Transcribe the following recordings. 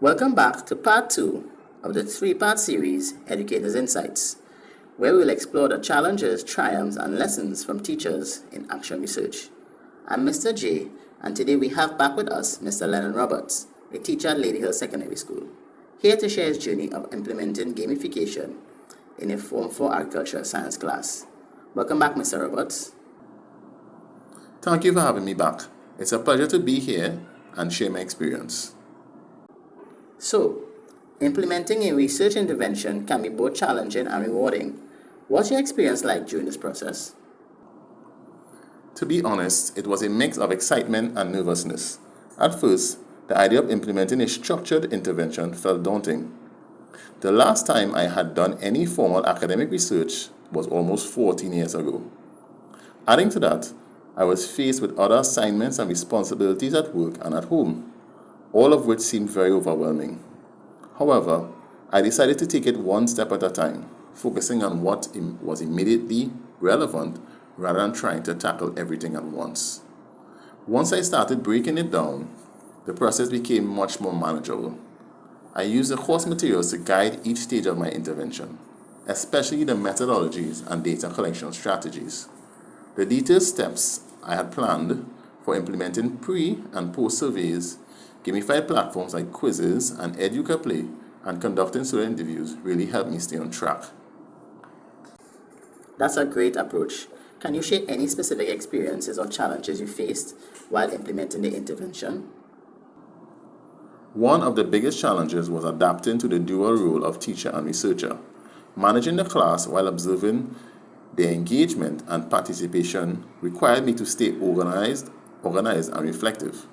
Welcome back to part 2 of the three-part series, Educators' Insights, where we'll explore the challenges, triumphs, and lessons from teachers in action research. I'm Mr. J, and today we have back with us Mr. Lennon Roberts, a teacher at Lady Hill Secondary School, here to share his journey of implementing gamification in a Form 4 agricultural science class. Welcome back, Mr. Roberts. Thank you for having me back. It's a pleasure to be here and share my experience. So, implementing a research intervention can be both challenging and rewarding. What's your experience like during this process? To be honest, it was a mix of excitement and nervousness. At first, the idea of implementing a structured intervention felt daunting. The last time I had done any formal academic research was almost 14 years ago. Adding to that, I was faced with other assignments and responsibilities at work and at home, all of which seemed very overwhelming. However, I decided to take it one step at a time, focusing on what was immediately relevant rather than trying to tackle everything at once. Once I started breaking it down, the process became much more manageable. I used the course materials to guide each stage of my intervention, especially the methodologies and data collection strategies. The detailed steps I had planned for implementing pre- and post-surveys, gamified platforms like quizzes and EducaPlay, and conducting student interviews really helped me stay on track. That's a great approach. Can you share any specific experiences or challenges you faced while implementing the intervention? One of the biggest challenges was adapting to the dual role of teacher and researcher. Managing the class while observing their engagement and participation required me to stay organized and reflective.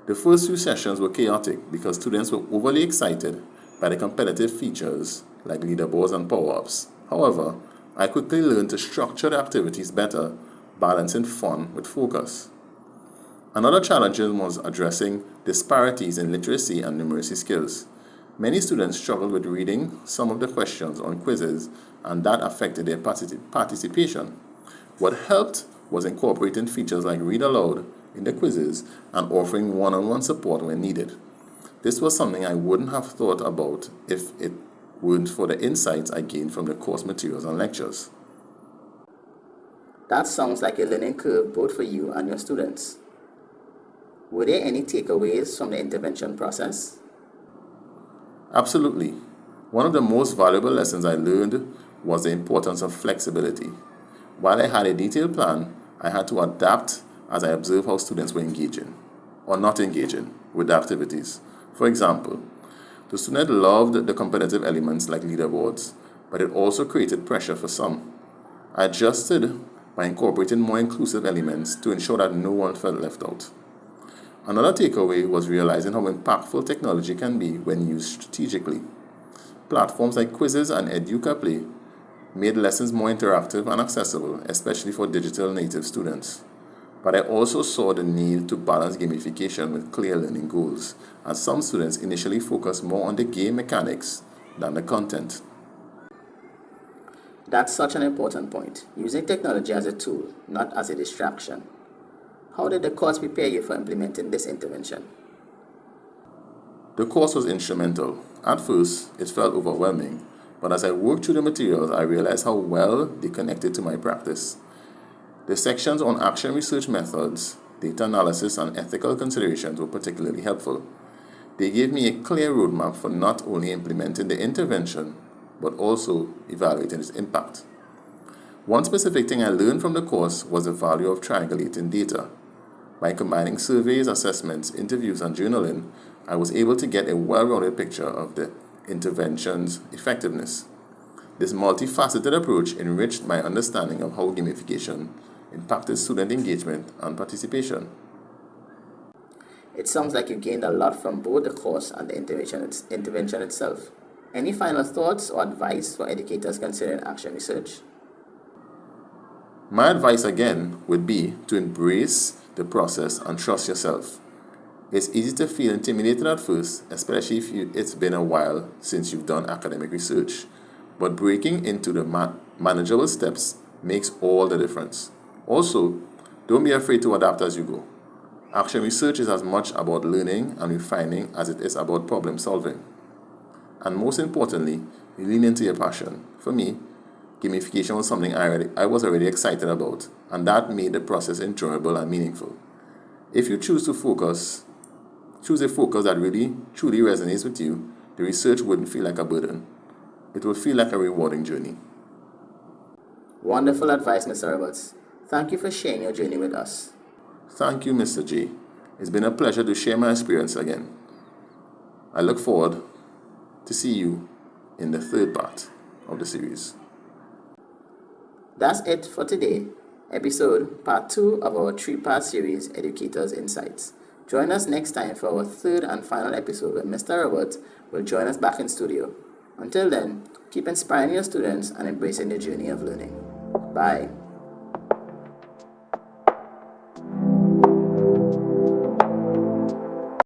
The first few sessions were chaotic because students were overly excited by the competitive features like leaderboards and power-ups. However, I quickly learned to structure the activities better, balancing fun with focus. Another challenge was addressing disparities in literacy and numeracy skills. Many students struggled with reading some of the questions on quizzes, and that affected their participation. What helped was incorporating features like read aloud in the quizzes and offering one-on-one support when needed. This was something I wouldn't have thought about if it weren't for the insights I gained from the course materials and lectures. That sounds like a learning curve both for you and your students. Were there any takeaways from the intervention process? Absolutely. One of the most valuable lessons I learned was the importance of flexibility. While I had a detailed plan, I had to adapt as I observed how students were engaging or not engaging with the activities. For example, the students loved the competitive elements like leaderboards, but it also created pressure for some. I adjusted by incorporating more inclusive elements to ensure that no one felt left out. Another takeaway was realizing how impactful technology can be when used strategically. Platforms like quizzes and EducaPlay made lessons more interactive and accessible, especially for digital native students. But I also saw the need to balance gamification with clear learning goals, as some students initially focused more on the game mechanics than the content. That's such an important point, using technology as a tool, not as a distraction. How did the course prepare you for implementing this intervention? The course was instrumental. At first, it felt overwhelming, but as I worked through the materials, I realized how well they connected to my practice. The sections on action research methods, data analysis, and ethical considerations were particularly helpful. They gave me a clear roadmap for not only implementing the intervention, but also evaluating its impact. One specific thing I learned from the course was the value of triangulating data. By combining surveys, assessments, interviews, and journaling, I was able to get a well-rounded picture of the intervention's effectiveness. This multifaceted approach enriched my understanding of how gamification impacted student engagement and participation. It sounds like you gained a lot from both the course and the intervention itself. Any final thoughts or advice for educators considering action research? My advice again would be to embrace the process and trust yourself. It's easy to feel intimidated at first, especially if it's been a while since you've done academic research. But breaking into the manageable steps makes all the difference. Also, don't be afraid to adapt as you go. Action research is as much about learning and refining as it is about problem solving. And most importantly, you lean into your passion. For me, gamification was something I was already excited about, and that made the process enjoyable and meaningful. If you choose a focus that really truly resonates with you, the research wouldn't feel like a burden. It will feel like a rewarding journey. Wonderful advice, Mr. Roberts. Thank you for sharing your journey with us. Thank you, Mr. J. It's been a pleasure to share my experience again. I look forward to see you in the third part of the series. That's it for today. Episode part 2 of our 3-part series, Educators Insights. Join us next time for our third and final episode where Mr. Roberts will join us back in studio. Until then, keep inspiring your students and embracing the journey of learning. Bye.